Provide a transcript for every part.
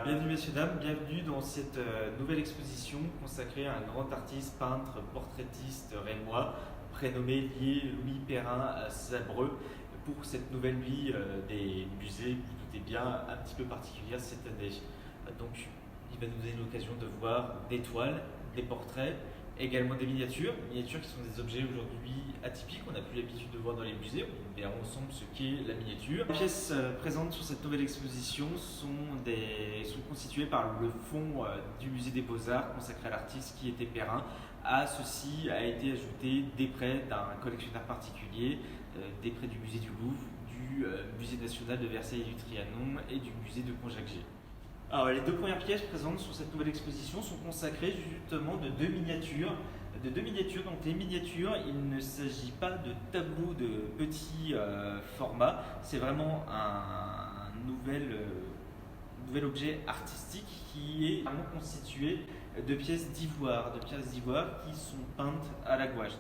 Bienvenue messieurs, dames, bienvenue dans cette nouvelle exposition consacrée à un grand artiste, peintre, portraitiste rémois, prénommé Louis Perrin à Sabreux, pour cette nouvelle vie des musées, vous vous doutez bien, un petit peu particulière cette année. Donc il va nous donner l'occasion de voir des toiles, des portraits, également des miniatures qui sont des objets aujourd'hui atypiques, on n'a plus l'habitude de voir dans les musées. On verra ensemble ce qu'est la miniature. Les pièces présentes sur cette nouvelle exposition sont constituées par le fond du musée des Beaux-Arts consacré à l'artiste qui était Perrin. À ceci a été ajouté des prêts d'un collectionneur particulier, des prêts du musée du Louvre, du musée national de Versailles et du Trianon et du musée de Pont-Jacques-Gé. Alors, les deux premières pièces présentes sur cette nouvelle exposition sont consacrées justement de deux miniatures. Donc les miniatures, il ne s'agit pas de tableaux de petit format, c'est vraiment un nouvel objet artistique qui est vraiment constitué de pièces d'ivoire, qui sont peintes à la gouache.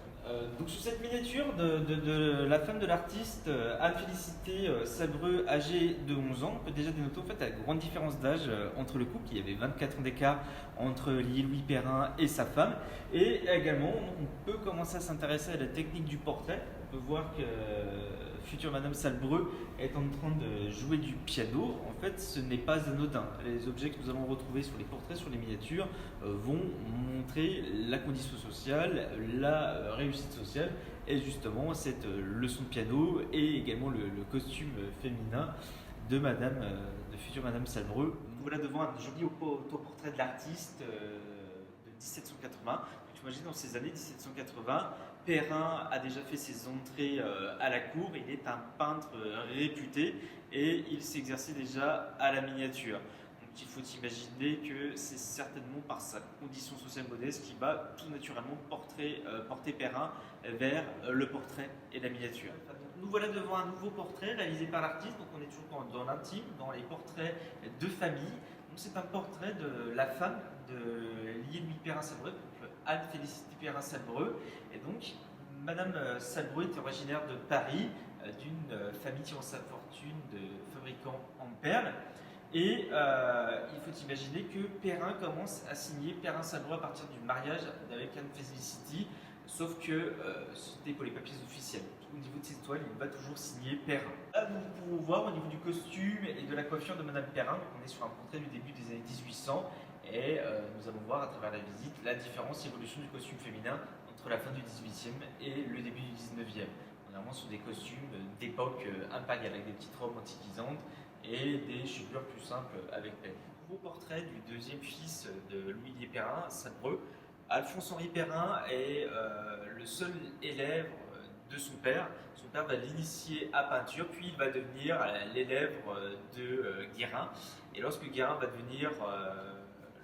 Donc sur cette miniature de la femme de l'artiste Anne-Félicité Sabreux, âgée de 11 ans, on peut déjà dénoter en fait la grande différence d'âge entre le couple. Il y avait 24 ans d'écart entre Louis Perrin et sa femme. Et également, on peut commencer à s'intéresser à la technique du portrait. On peut voir que future Madame Sabreux est en train de jouer du piano. En fait, ce n'est pas anodin. Les objets que nous allons retrouver sur les portraits, sur les miniatures, vont montrer la condition sociale, la réussite sociale et justement cette leçon de piano et également le costume féminin de future Madame Sabreux. Nous voilà devant un joli autoportrait de l'artiste de 1780. Donc, j'imagine dans ces années 1780, Perrin a déjà fait ses entrées à la cour. Il est un peintre réputé et il s'exerçait déjà à la miniature. Donc il faut imaginer que c'est certainement par sa condition sociale modeste qui va tout naturellement porter Perrin vers le portrait et la miniature. Nous voilà devant un nouveau portrait réalisé par l'artiste. Donc on est toujours dans l'intime, dans les portraits de famille. C'est un portrait de la femme de Louis Perrin Sabreux, donc Anne-Félicité Perrin Sabreux. Et donc, Madame Sabreux était originaire de Paris, d'une famille tirant sa fortune de fabricants en perles. Et il faut imaginer que Perrin commence à signer Perrin Sabreux à partir du mariage avec Anne-Félicité, sauf que c'était pour les papiers officiels. Au niveau de ses toiles, il va toujours signer Perrin. Là, nous pouvons voir au niveau du costume et de la coiffure de Madame Perrin, donc on est sur un portrait du début des années 1800, et nous allons voir à travers la visite la différence, l'évolution du costume féminin entre la fin du 18e et le début du 19e. On est vraiment sur des costumes d'époque impériale, avec des petites robes antiquisantes et des chevelures plus simples avec pelle. Nouveau portrait du deuxième fils de Louis Perrin, Sabreux. Alphonse-Henri Perrin est le seul élève de son père. Son père va l'initier à peinture, puis il va devenir l'élève de Guérin. Et lorsque Guérin va devenir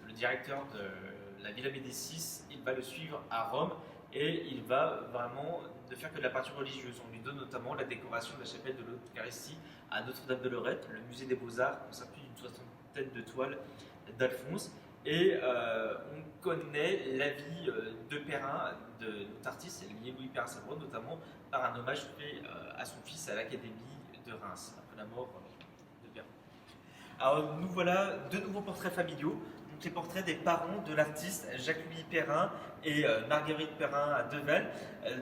le directeur de la Villa Médicis, il va le suivre à Rome et il va vraiment ne faire que de la peinture religieuse. On lui donne notamment la décoration de la chapelle de l'Eucharistie à Notre-Dame de Lorette, le musée des Beaux-Arts consacre plus d'une soixantaine de toiles d'Alphonse. Et on connaît la vie de Perrin, de notre artiste, Louis Perrin Sabreux, notamment par un hommage fait à son fils à l'Académie de Reims, après la mort de Perrin. Alors nous voilà deux nouveaux portraits familiaux, donc les portraits des parents de l'artiste Jacques-Louis Perrin et Marguerite Perrin à Devel.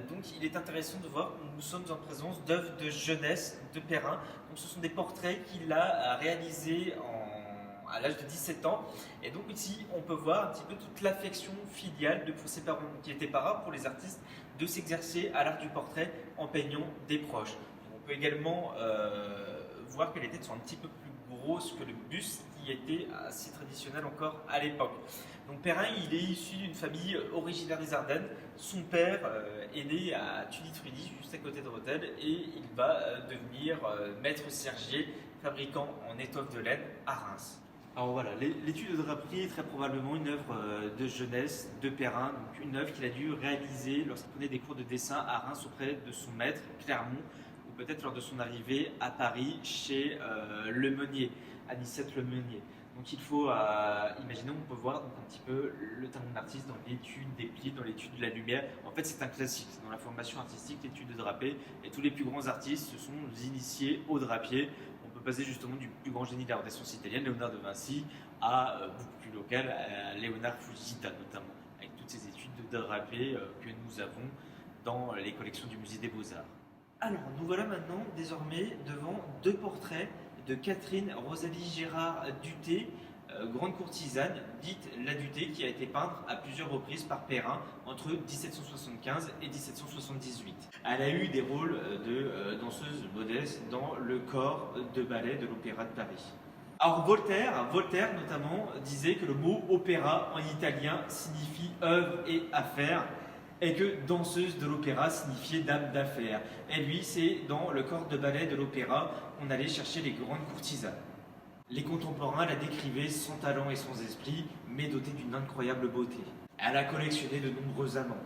Donc il est intéressant de voir que nous sommes en présence d'œuvres de jeunesse de Perrin. Donc ce sont des portraits qu'il a réalisés à l'âge de 17 ans. Et donc ici, on peut voir un petit peu toute l'affection filiale de pour ses parents, qui était pas rare pour les artistes de s'exercer à l'art du portrait en peignant des proches. On peut également voir que les têtes sont un petit peu plus grosses que le buste, qui était assez traditionnel encore à l'époque. Donc Perrin, il est issu d'une famille originaire des Ardennes. Son père est né à Tunis-Frudy, juste à côté de Rethel, et il va devenir maître sergier, fabricant en étoffe de laine à Reims. Alors voilà, l'étude de draperie est très probablement une œuvre de jeunesse de Perrin, donc une œuvre qu'il a dû réaliser lorsqu'il prenait des cours de dessin à Reims auprès de son maître, Clermont, ou peut-être lors de son arrivée à Paris chez Le Meunier, Anicette Le Meunier. Donc il faut imaginer, on peut voir donc un petit peu le talent de l'artiste dans l'étude des plis, dans l'étude de la lumière. En fait, c'est un classique, c'est dans la formation artistique, l'étude de drapé, et tous les plus grands artistes se sont initiés au drapier. On peut peut passer justement du plus grand génie de la Renaissance italienne, Léonard de Vinci, à beaucoup plus local, à Léonard Fujita notamment, avec toutes ces études de drapé que nous avons dans les collections du Musée des Beaux-Arts. Alors, nous voilà maintenant désormais devant deux portraits de Catherine Rosalie Gérard Duthé, grande courtisane, dite la Duthé, qui a été peinte à plusieurs reprises par Perrin entre 1775 et 1778. Elle a eu des rôles de danseuse modeste dans le corps de ballet de l'Opéra de Paris. Alors Voltaire notamment disait que le mot opéra en italien signifie œuvre et affaire, et que danseuse de l'opéra signifiait dame d'affaires. Et lui, c'est dans le corps de ballet de l'opéra qu'on allait chercher les grandes courtisanes. Les contemporains la décrivaient sans talent et sans esprit, mais dotée d'une incroyable beauté. Elle a collectionné de nombreux amants.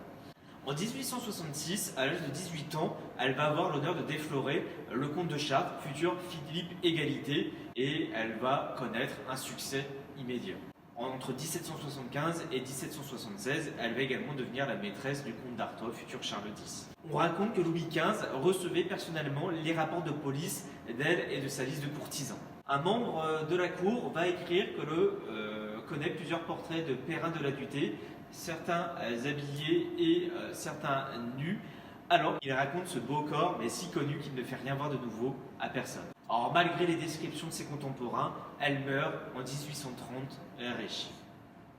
En 1866, à l'âge de 18 ans, elle va avoir l'honneur de déflorer le comte de Chartres, futur Philippe Égalité, et elle va connaître un succès immédiat. Entre 1775 et 1776, elle va également devenir la maîtresse du comte d'Artois, futur Charles X. On raconte que Louis XV recevait personnellement les rapports de police d'elle et de sa liste de courtisans. Un membre de la cour va écrire que connaît plusieurs portraits de Perrin de la Duthé, certains habillés et certains nus. Alors il raconte ce beau corps, mais si connu qu'il ne fait rien voir de nouveau à personne. Alors malgré les descriptions de ses contemporains, elle meurt en 1830 riche.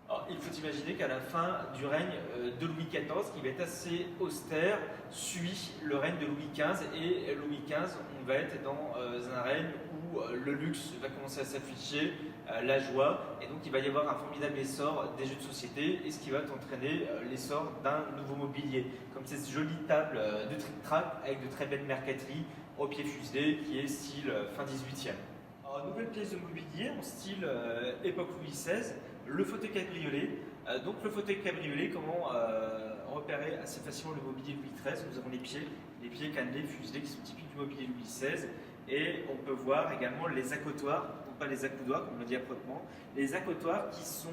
Alors, il faut imaginer qu'à la fin du règne de Louis XIV, qui va être assez austère, suit le règne de Louis XV, et Louis XV, on va être dans un règne où le luxe va commencer à s'afficher, la joie, et donc il va y avoir un formidable essor des jeux de société, et ce qui va entraîner l'essor d'un nouveau mobilier, comme cette jolie table de tric-trac avec de très belles mercateries au pied fuselé qui est style fin 18e. Alors, nouvelle pièce de mobilier en style époque Louis XVI, le fauteuil cabriolet. Donc le fauteuil cabriolet, comment repérer assez facilement le mobilier Louis XIII. Nous avons les pieds cannelés, fuselés qui sont typiques du mobilier Louis XVI. Et on peut voir également les accotoirs, non pas les accoudoirs comme on le dit proprement, les accotoirs qui sont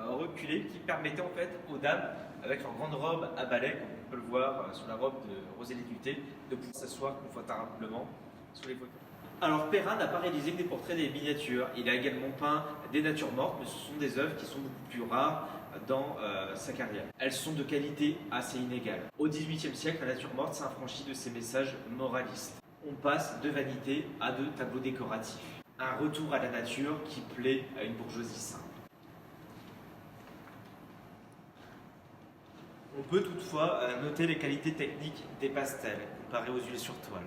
reculés, qui permettaient en fait aux dames, avec leur grande robe à balai, comme on peut le voir sur la robe de Rosalie Duthé, de pouvoir s'asseoir confortablement sur les fauteuils. Alors Perrin n'a pas réalisé que des portraits des miniatures, il a également peint des natures mortes, mais ce sont des œuvres qui sont beaucoup plus rares dans sa carrière. Elles sont de qualité assez inégale. Au XVIIIe siècle, la nature morte s'affranchit de ses messages moralistes. On passe de vanité à de tableaux décoratifs. Un retour à la nature qui plaît à une bourgeoisie simple. On peut toutefois noter les qualités techniques des pastels comparés aux huiles sur toile.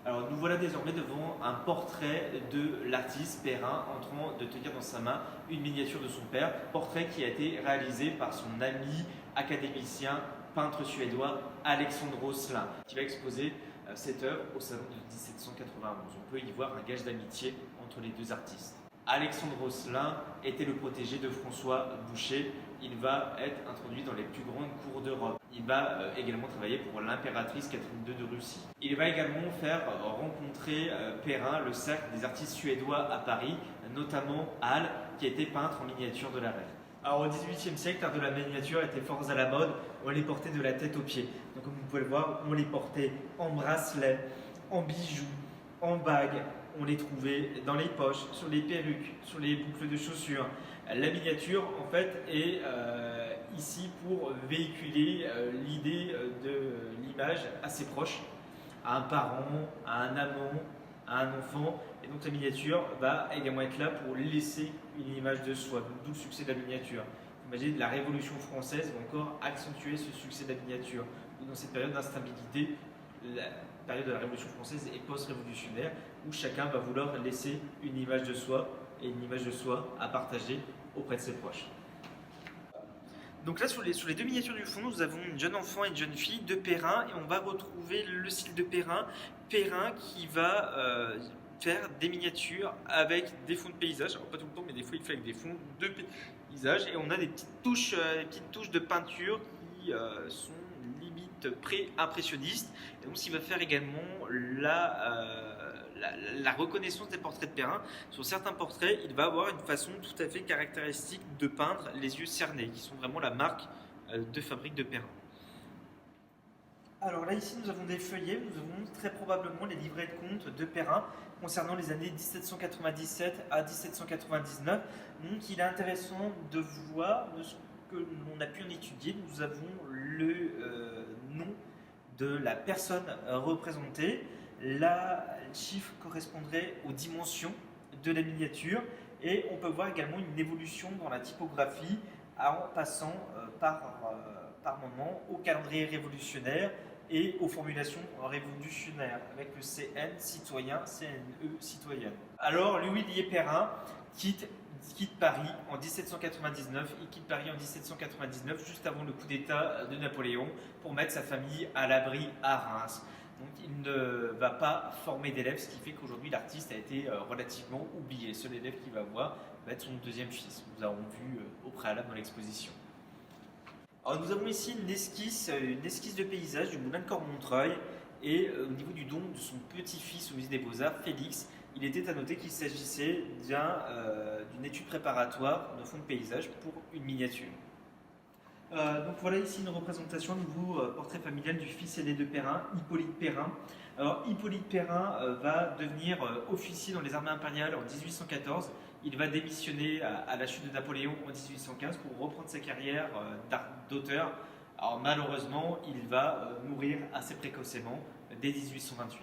Alors nous voilà désormais devant un portrait de l'artiste Perrin en train de tenir dans sa main une miniature de son père, portrait qui a été réalisé par son ami académicien, peintre suédois Alexandre Slin, qui va exposer cette œuvre au salon de 1791. On peut y voir un gage d'amitié entre les deux artistes. Alexandre Slin était le protégé de François Boucher. Il va être introduit dans les plus grandes cours d'Europe. Il va également travailler pour l'impératrice Catherine II de Russie. Il va également faire rencontrer Perrin, le cercle des artistes suédois à Paris, notamment Hall, qui était peintre en miniature de la reine. Alors au XVIIIe siècle, l'art de la miniature était fort à la mode, on les portait de la tête aux pieds. Donc comme vous pouvez le voir, on les portait en bracelets, en bijoux, en bagues, on les trouvait dans les poches, sur les perruques, sur les boucles de chaussures. La miniature, en fait, est ici pour véhiculer l'idée de l'image assez proche à un parent, à un amant, à un enfant. Et donc la miniature va également être là pour laisser une image de soi, d'où le succès de la miniature. Imaginez, la Révolution française va encore accentuer ce succès de la miniature. Dans cette période d'instabilité, la période de la Révolution française est post-révolutionnaire, où chacun va vouloir laisser une image de soi, et une image de soi à partager auprès de ses proches. Donc là, sur les deux miniatures du fond, nous avons une jeune enfant et une jeune fille de Perrin, et on va retrouver le style de Perrin. Perrin qui va faire des miniatures avec des fonds de paysage. Alors pas tout le temps, mais des fois il fait avec des fonds de paysage. Et on a des petites touches de peinture qui sont limite pré-impressionnistes. Et donc il va faire également la reconnaissance des portraits de Perrin. Sur certains portraits, il va avoir une façon tout à fait caractéristique de peindre les yeux cernés, qui sont vraiment la marque de fabrique de Perrin. Alors là, ici, nous avons des feuillets, nous avons très probablement les livrets de compte de Perrin concernant les années 1797 à 1799. Donc il est intéressant de voir de ce que l'on a pu en étudier. Nous avons le nom de la personne représentée. Là, le chiffre correspondrait aux dimensions de la miniature. Et on peut voir également une évolution dans la typographie en passant par moment au calendrier révolutionnaire et aux formulations révolutionnaires avec le CN citoyen, CNE citoyenne. Alors Louis Lié-Perrin quitte Paris en 1799. Il quitte Paris en 1799 juste avant le coup d'État de Napoléon pour mettre sa famille à l'abri à Reims. Donc il ne va pas former d'élèves, ce qui fait qu'aujourd'hui l'artiste a été relativement oublié. Le seul élève qu'il va avoir va être son deuxième fils. Nous avons vu au préalable dans l'exposition. Alors nous avons ici une esquisse de paysage du moulin de Cormontreuil et au niveau du don de son petit-fils au musée des Beaux-Arts, Félix, il était à noter qu'il s'agissait d'une étude préparatoire de fond de paysage pour une miniature. Donc voilà ici une représentation, un nouveau portrait familial du fils aîné de Perrin, Hippolyte Perrin. Alors Hippolyte Perrin va devenir officier dans les armées impériales en 1814. Il va démissionner à la chute de Napoléon en 1815 pour reprendre sa carrière d'auteur. Alors malheureusement, il va mourir assez précocement dès 1828.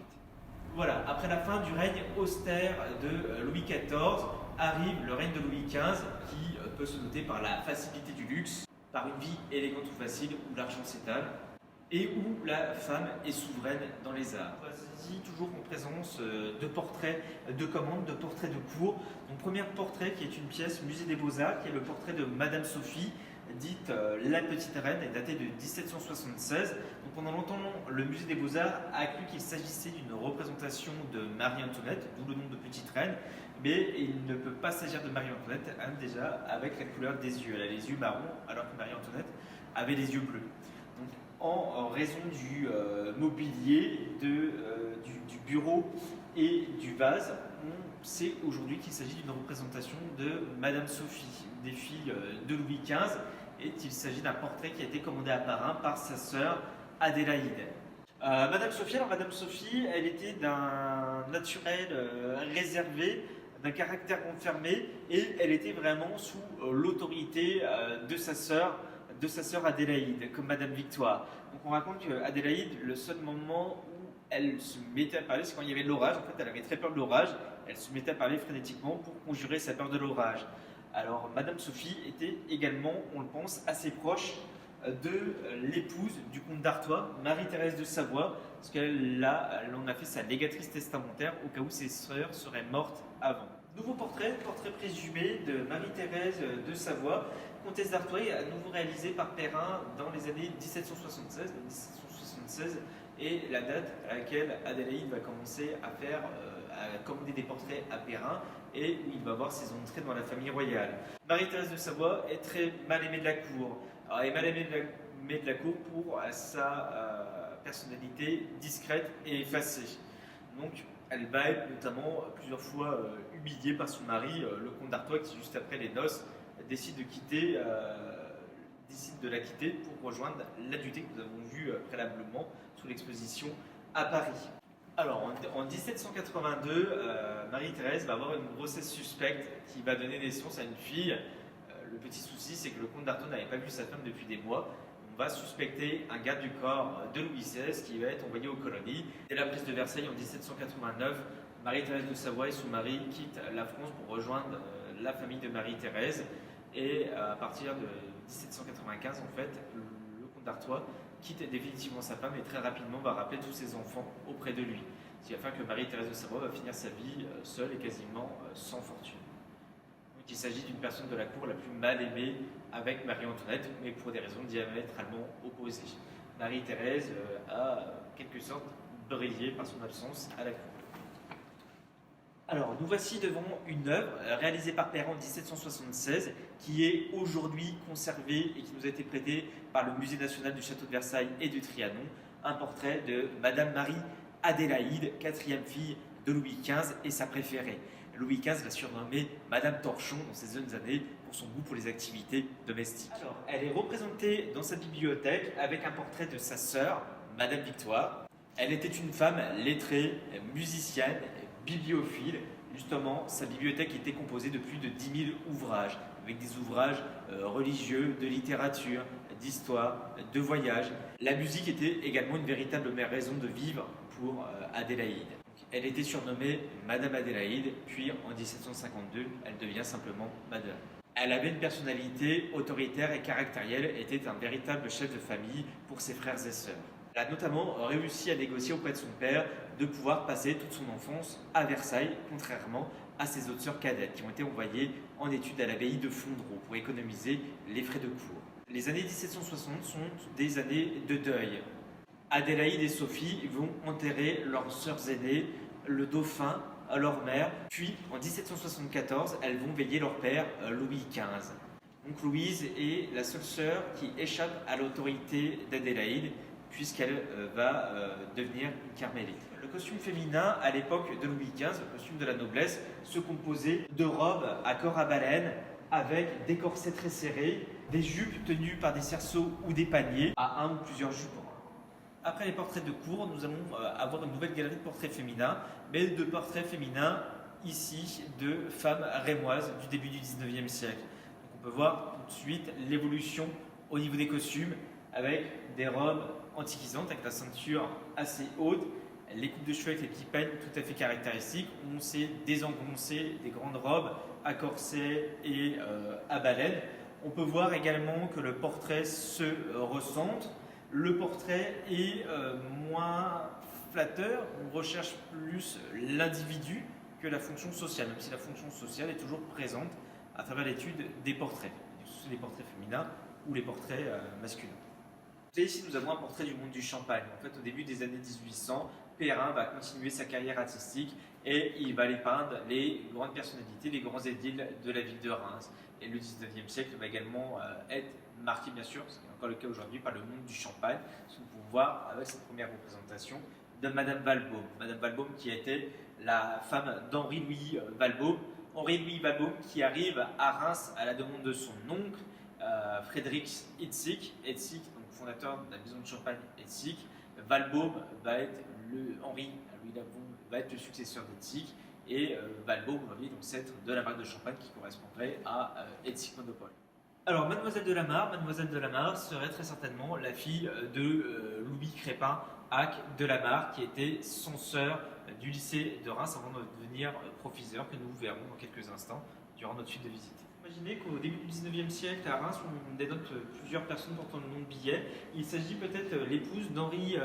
Voilà, après la fin du règne austère de Louis XIV, arrive le règne de Louis XV qui peut se noter par la facilité du luxe, par une vie élégante ou facile où l'argent s'étale et où la femme est souveraine dans les arts. Ici, toujours en présence de portraits de commande, de portraits de cour. Donc, premier portrait qui est une pièce Musée des Beaux-Arts, qui est le portrait de Madame Sophie, dite la Petite Reine, est daté de 1776. Donc, pendant longtemps, le Musée des Beaux-Arts a cru qu'il s'agissait d'une représentation de Marie-Antoinette, d'où le nom de Petite Reine, mais il ne peut pas s'agir de Marie-Antoinette, hein, déjà avec la couleur des yeux. Elle a les yeux marrons, alors que Marie-Antoinette avait les yeux bleus. Donc, en raison du mobilier, du bureau et du vase, on sait aujourd'hui qu'il s'agit d'une représentation de Madame Sophie, des filles de Louis XV, et qu'il s'agit d'un portrait qui a été commandé à Perrin par sa sœur Adélaïde. Madame Sophie, elle était d'un naturel réservé, d'un caractère renfermé, et elle était vraiment sous l'autorité de sa sœur Adélaïde, comme Madame Victoire. Donc on raconte qu'Adélaïde, le seul moment où elle se mettait à parler, c'est quand il y avait de l'orage. En fait, elle avait très peur de l'orage. Elle se mettait à parler frénétiquement pour conjurer sa peur de l'orage. Alors, Madame Sophie était également, on le pense, assez proche de l'épouse du comte d'Artois, Marie-Thérèse de Savoie, parce qu'elle en a fait sa légatrice testamentaire au cas où ses sœurs seraient mortes avant. Nouveau portrait présumé de Marie-Thérèse de Savoie, comtesse d'Artois, à nouveau réalisé par Perrin dans les années 1776, et la date à laquelle Adélaïde va commencer à commander des portraits à Perrin et où il va voir ses entrées dans la famille royale. Marie-Thérèse de Savoie est très mal aimée de la cour. Alors, elle est mal aimée de la cour pour sa personnalité discrète et effacée. Donc, elle va être notamment plusieurs fois humiliée par son mari, le comte d'Artois, qui juste après les noces décide de la quitter pour rejoindre l'adulté que nous avons vu préalablement sous l'exposition à Paris. Alors, en 1782, Marie-Thérèse va avoir une grossesse suspecte qui va donner naissance à une fille. Le petit souci, c'est que le comte d'Artois n'avait pas vu sa femme depuis des mois. On va suspecter un garde du corps de Louis XVI qui va être envoyé aux colonies. Dès la prise de Versailles en 1789, Marie-Thérèse de Savoie et son mari quittent la France pour rejoindre la famille de Marie-Thérèse. Et à partir de 1795, en fait, le comte d'Artois quitte définitivement sa femme et très rapidement va rappeler tous ses enfants auprès de lui. Ce qui va faire que Marie-Thérèse de Savoie va finir sa vie seule et quasiment sans fortune. Donc il s'agit d'une personne de la cour la plus mal aimée avec Marie-Antoinette, mais pour des raisons diamétralement opposées. Marie-Thérèse a en quelque sorte brillé par son absence à la cour. Alors, nous voici devant une œuvre réalisée par Perrin en 1776 qui est aujourd'hui conservée et qui nous a été prêtée par le Musée national du Château de Versailles et du Trianon, un portrait de Madame Marie Adélaïde, quatrième fille de Louis XV et sa préférée. Louis XV l'a surnommée Madame Torchon dans ses jeunes années pour son goût pour les activités domestiques. Alors, elle est représentée dans sa bibliothèque avec un portrait de sa sœur, Madame Victoire. Elle était une femme lettrée, musicienne, bibliophile. Justement, sa bibliothèque était composée de plus de 10 000 ouvrages, avec des ouvrages religieux, de littérature, d'histoire, de voyage. La musique était également une véritable raison de vivre pour Adélaïde. Elle était surnommée Madame Adélaïde, puis en 1752, elle devient simplement Madame. Elle avait une personnalité autoritaire et caractérielle, était un véritable chef de famille pour ses frères et sœurs. Elle a notamment réussi à négocier auprès de son père de pouvoir passer toute son enfance à Versailles, contrairement à ses autres sœurs cadettes qui ont été envoyées en études à l'abbaye de Fondreau pour économiser les frais de cour. Les années 1760 sont des années de deuil. Adélaïde et Sophie vont enterrer leurs sœurs aînées, le dauphin, à leur mère, puis en 1774, elles vont veiller leur père, Louis XV. Donc Louise est la seule sœur qui échappe à l'autorité d'Adélaïde, puisqu'elle va devenir une carmélite. Le costume féminin, à l'époque de Louis XV, le costume de la noblesse, se composait de robes à corps à baleine, avec des corsets très serrés, des jupes tenues par des cerceaux ou des paniers, à un ou plusieurs jupons. Après les portraits de cour, nous allons avoir une nouvelle galerie de portraits féminins, mais de portraits féminins ici de femmes rémoises du début du 19e siècle. Donc on peut voir tout de suite l'évolution au niveau des costumes, avec des robes antiquisantes, avec la ceinture assez haute, les coupes de cheveux avec les petits peigne tout à fait caractéristiques. On s'est désengoncé des grandes robes à corset et à baleine. On peut voir également que le portrait se recentre. Le portrait est moins flatteur, on recherche plus l'individu que la fonction sociale, même si la fonction sociale est toujours présente à travers l'étude des portraits, que ce soit les portraits féminins ou les portraits masculins. Et ici, nous avons un portrait du monde du Champagne. En fait, au début des années 1800, Perrin va continuer sa carrière artistique et il va aller peindre les grandes personnalités, les grands édiles de la ville de Reims. Et le 19e siècle va également être marqué, bien sûr, ce qui est encore le cas aujourd'hui, par le monde du Champagne, ce qu'on peut voir avec cette première représentation de Madame Walbaum. Madame Walbaum qui était la femme d'Henri-Louis Walbaum. Henri-Louis Walbaum qui arrive à Reims à la demande de son oncle, Frédéric Hetzig, donc fondateur de la maison de Champagne Hetzig. Walbaum va être Henri-Louis Walbaum va être le successeur d'Hetzig et Walbaum va être l'ancêtre de la marque de Champagne qui correspondrait à Hetzig Monopole. Alors, Mademoiselle de Lamare serait très certainement la fille de Louis Crépin Hac de Lamare, qui était censeur du lycée de Reims avant de devenir professeur, que nous verrons dans quelques instants durant notre suite de visite. Imaginez qu'au début du 19e siècle, à Reims, on dénote plusieurs personnes portant le nom de Billet. Il s'agit peut-être l'épouse d'Henri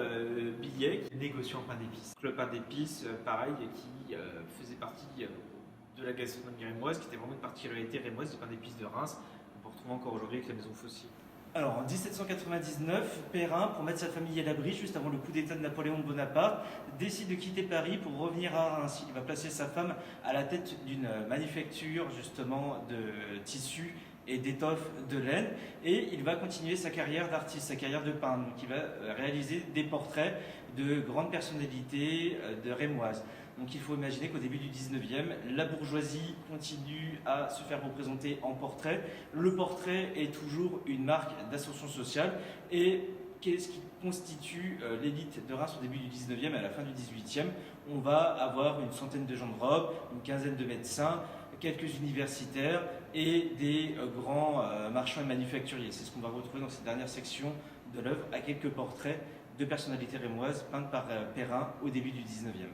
Billet, négociant en pain d'épices. Le pain d'épices, pareil, qui faisait partie de la gastronomie rémoise, qui était vraiment une particularité rémoise du pain d'épices de Reims, qu'on retrouve encore aujourd'hui avec la maison Fossier. Alors en 1799, Perrin, pour mettre sa famille à l'abri juste avant le coup d'état de Napoléon Bonaparte, décide de quitter Paris pour revenir à Reims. Il va placer sa femme à la tête d'une manufacture justement de tissus et d'étoffes de laine, et il va continuer sa carrière d'artiste, sa carrière de peintre. Donc il va réaliser des portraits de grandes personnalités de rémoises. Donc il faut imaginer qu'au début du 19e, la bourgeoisie continue à se faire représenter en portrait. Le portrait est toujours une marque d'ascension sociale. Et qu'est-ce qui constitue l'élite de Reims au début du 19e et à la fin du 18e? On va avoir une centaine de gens de robe, une quinzaine de médecins, quelques universitaires et des grands marchands et manufacturiers. C'est ce qu'on va retrouver dans cette dernière section de l'œuvre, à quelques portraits de personnalités rémoises peintes par Perrin au début du 19e.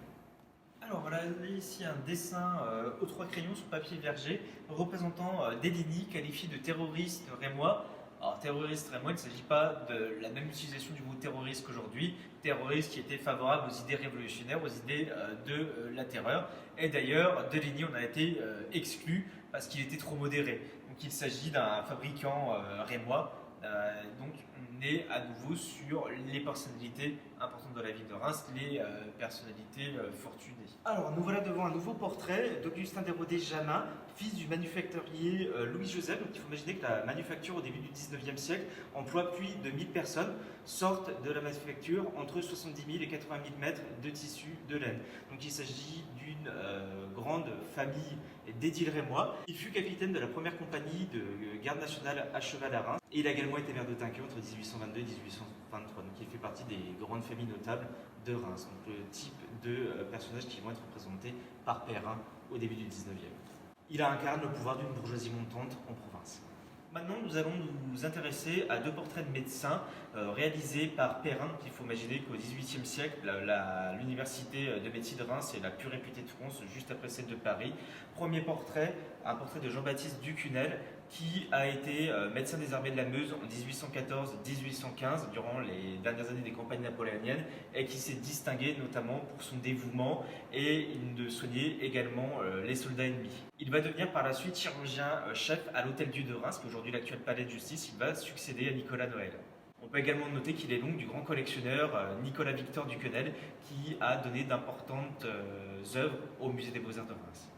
Alors voilà ici un dessin aux 3 crayons sur papier verger représentant Deligny qualifié de terroriste rémois. Alors terroriste rémois, il ne s'agit pas de la même utilisation du mot terroriste qu'aujourd'hui. Terroriste qui était favorable aux idées révolutionnaires, aux idées de la terreur. Et d'ailleurs, Deligny en a été exclu parce qu'il était trop modéré. Donc il s'agit d'un fabricant rémois. Donc on est à nouveau sur les personnalités importantes de la ville de Reims, les personnalités fortunées. Alors nous voilà devant un nouveau portrait d'Augustin Desrosiers Jamin, fils du manufacturier Louis-Joseph. Donc il faut imaginer que la manufacture au début du 19e siècle emploie plus de 1000 personnes, sortent de la manufacture entre 70 000 et 80 000 mètres de tissu de laine. Donc il s'agit d'une grande famille d'Édile Rémois. Il fut capitaine de la première compagnie de garde nationale à cheval à Reims et il a également été maire de Tinqueux entre 1822 et 1823. Donc il fait partie des grandes familles notables de Reims. Donc le type de personnages qui vont être représentés par Perrin au début du 19e. Il incarne le pouvoir d'une bourgeoisie montante en province. Maintenant, nous allons nous intéresser à deux portraits de médecins réalisés par Perrin. Il faut imaginer qu'au XVIIIe siècle, l'université de médecine de Reims est la plus réputée de France, juste après celle de Paris. Premier portrait, un portrait de Jean-Baptiste Ducunel, qui a été médecin des armées de la Meuse en 1814-1815, durant les dernières années des campagnes napoléoniennes, et qui s'est distingué notamment pour son dévouement et de soigner également les soldats ennemis. Il va devenir par la suite chirurgien-chef à l'Hôtel-Dieu de Reims, qui est aujourd'hui l'actuel palais de justice. Il va succéder à Nicolas Noël. On peut également noter qu'il est l'oncle du grand collectionneur Nicolas-Victor Duquenel, qui a donné d'importantes œuvres au musée des Beaux-Arts de Reims.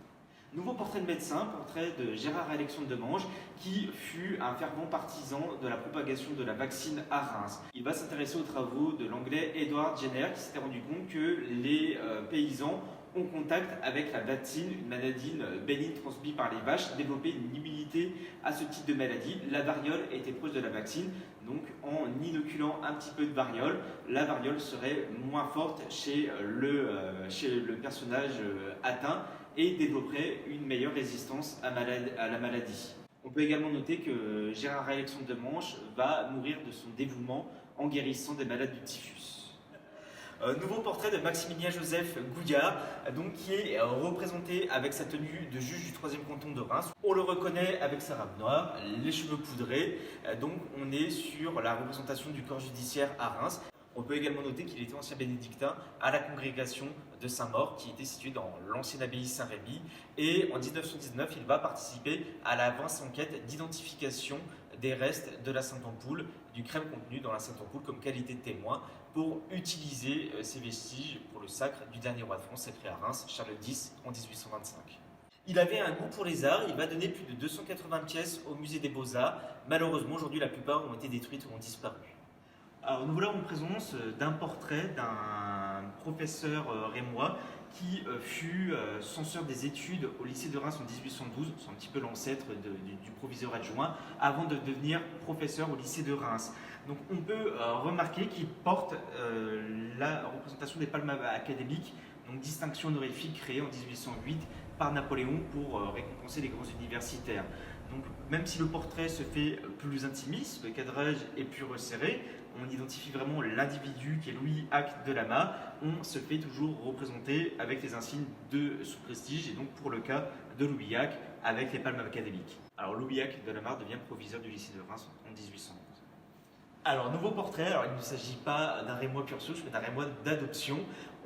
Nouveau portrait de médecin, portrait de Gérard-Alexandre Demange, qui fut un fervent partisan de la propagation de la vaccine à Reims. Il va s'intéresser aux travaux de l'anglais Edward Jenner, qui s'était rendu compte que les paysans ont contact avec la vaccine, une maladie bénigne transmise par les vaches, développer une immunité à ce type de maladie. La variole était proche de la vaccine, donc en inoculant un petit peu de variole, la variole serait moins forte chez le personnage atteint et développerait une meilleure résistance à la maladie. On peut également noter que Gérard-Alexandre Demange va mourir de son dévouement en guérissant des malades du typhus. Nouveau portrait de Maximilien-Joseph Gouillard, donc, qui est représenté avec sa tenue de juge du 3e canton de Reims. On le reconnaît avec sa robe noire, les cheveux poudrés, donc on est sur la représentation du corps judiciaire à Reims. On peut également noter qu'il était ancien bénédictin à la congrégation de Saint-Maur, qui était située dans l'ancienne abbaye Saint-Rémy. Et en 1919, il va participer à la vaste enquête d'identification des restes de la Sainte-Ampoule, du crème contenu dans la Sainte-Ampoule comme qualité de témoin, pour utiliser ces vestiges pour le sacre du dernier roi de France, sacré à Reims, Charles X, en 1825. Il avait un goût pour les arts, il va donner plus de 280 pièces au musée des Beaux-Arts. Malheureusement, aujourd'hui, la plupart ont été détruites ou ont disparu. Alors, nous voilà en présence d'un portrait d'un professeur rémois qui fut censeur des études au lycée de Reims en 1812, c'est un petit peu l'ancêtre du proviseur adjoint, avant de devenir professeur au lycée de Reims. Donc on peut remarquer qu'il porte la représentation des palmes académiques, donc distinction honorifique créée en 1808 par Napoléon pour récompenser les grands universitaires. Donc même si le portrait se fait plus intimiste, le cadrage est plus resserré, on identifie vraiment l'individu qui est Louis Hac de Lama, on se fait toujours représenter avec les insignes de sous prestige, et donc pour le cas de Louis Hac avec les palmes académiques. Alors Louis Hac de Lama devient proviseur du lycée de Reims en 1811. Alors, nouveau portrait, alors il ne s'agit pas d'un Rémois pur souche, mais d'un Rémois d'adoption.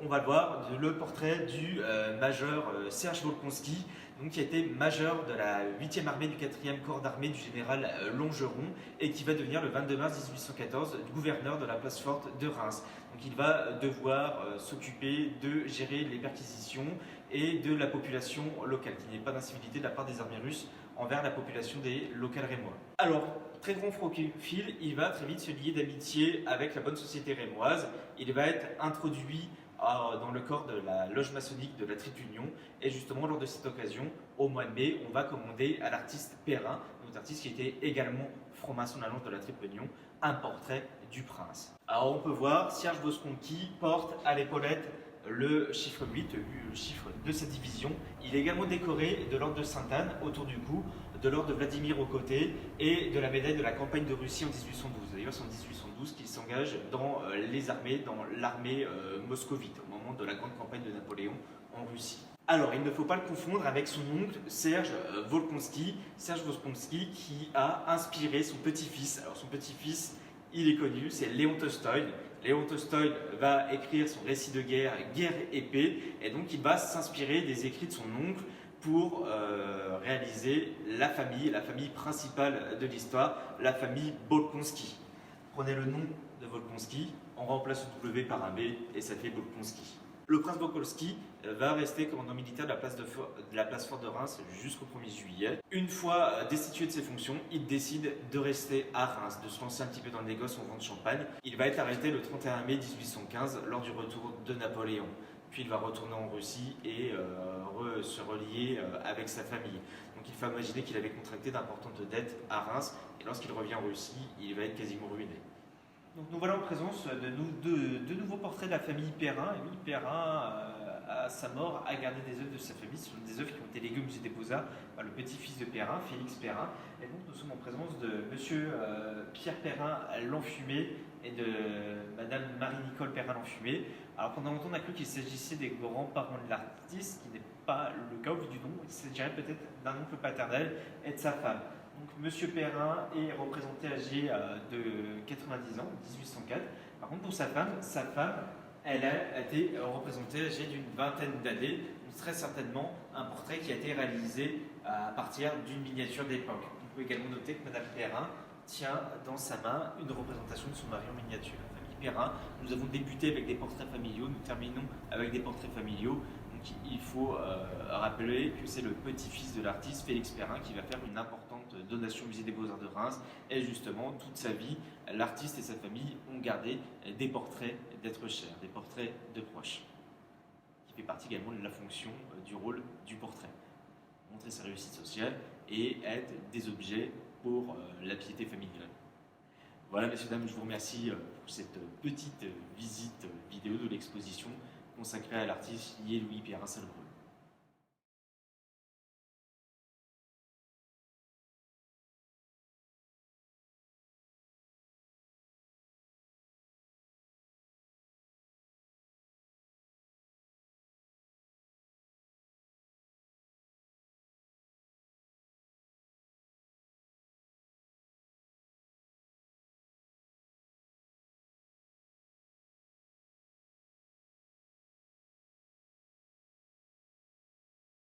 On va le voir, le portrait du major Serge Volkonski, donc, qui a été major de la 8e armée du 4e corps d'armée du général Longeron et qui va devenir le 22 mars 1814 gouverneur de la place forte de Reims. Donc il va devoir s'occuper de gérer les perquisitions et de la population locale, qu'il n'y ait pas d'incivilité de la part des armées russes envers la population des locales rémois. Alors, très grand francophile, il va très vite se lier d'amitié avec la bonne société rémoise. Il va être introduit dans le corps de la loge maçonnique de la Triple Union. Et justement, lors de cette occasion, au mois de mai, on va commander à l'artiste Perrin, notre artiste qui était également franc-maçon de l'Alliance de la Triple Union, un portrait du prince. Alors on peut voir, Serge Volkonski porte à l'épaulette le chiffre 8, le chiffre de sa division. Il est également décoré de l'ordre de Sainte-Anne autour du cou, de l'ordre de Vladimir au côté et de la médaille de la campagne de Russie en 1812. D'ailleurs, c'est en 1812 qu'il s'engage dans les armées, dans l'armée moscovite, au moment de la grande campagne de Napoléon en Russie. Alors, il ne faut pas le confondre avec son oncle Serge Volkonski. Serge Volkonski qui a inspiré son petit-fils. Alors, son petit-fils, il est connu, c'est Léon Tolstoï. Léon Tolstoï va écrire son récit de guerre, Guerre et paix, et donc il va s'inspirer des écrits de son oncle pour réaliser la famille principale de l'histoire, la famille Bolkonski. Prenez le nom de Volkonski, on remplace le W par un B et ça fait Bolkonski. Le prince Volkonski va rester commandant militaire de la place forte de Reims jusqu'au 1er juillet. Une fois destitué de ses fonctions, il décide de rester à Reims, de se lancer un petit peu dans le négoce en vente de champagne. Il va être arrêté le 31 mai 1815 lors du retour de Napoléon. Puis il va retourner en Russie et se relier lié avec sa famille. Donc il faut imaginer qu'il avait contracté d'importantes dettes à Reims et lorsqu'il revient en Russie, il va être quasiment ruiné. Donc nous voilà en présence de nouveaux portraits de la famille Perrin. Émile Perrin, à sa mort, a gardé des œuvres de sa famille. Ce sont des œuvres qui ont été léguées au musée des Beaux-Arts par le petit-fils de Perrin, Félix Perrin. Et donc nous sommes en présence de monsieur Pierre Perrin l'Enfumé et de madame Marie-Nicole Perrin l'Enfumé. Alors pendant longtemps on a cru qu'il s'agissait des grands-parents de l'artiste, ce qui n'est pas le cas au vu du nom. Il s'agirait peut-être d'un oncle paternel et de sa femme. Donc, Monsieur Perrin est représenté âgé de 90 ans, 1804. Par contre, pour sa femme, elle a été représentée âgée d'une vingtaine d'années. Donc, très certainement un portrait qui a été réalisé à partir d'une miniature d'époque. On peut également noter que Madame Perrin tient dans sa main une représentation de son mari en miniature. La famille Perrin, nous avons débuté avec des portraits familiaux, nous terminons avec des portraits familiaux. Il faut rappeler que c'est le petit-fils de l'artiste Félix Perrin qui va faire une importante donation au musée des Beaux-Arts de Reims. Et justement, toute sa vie, l'artiste et sa famille ont gardé des portraits d'êtres chers, des portraits de proches, qui fait partie également de la fonction du rôle du portrait. Montrer sa réussite sociale et être des objets pour la piété familiale. Voilà, messieurs, dames, je vous remercie pour cette petite visite vidéo de l'exposition consacrée à l'artiste lié Louis Perrin Salbreux.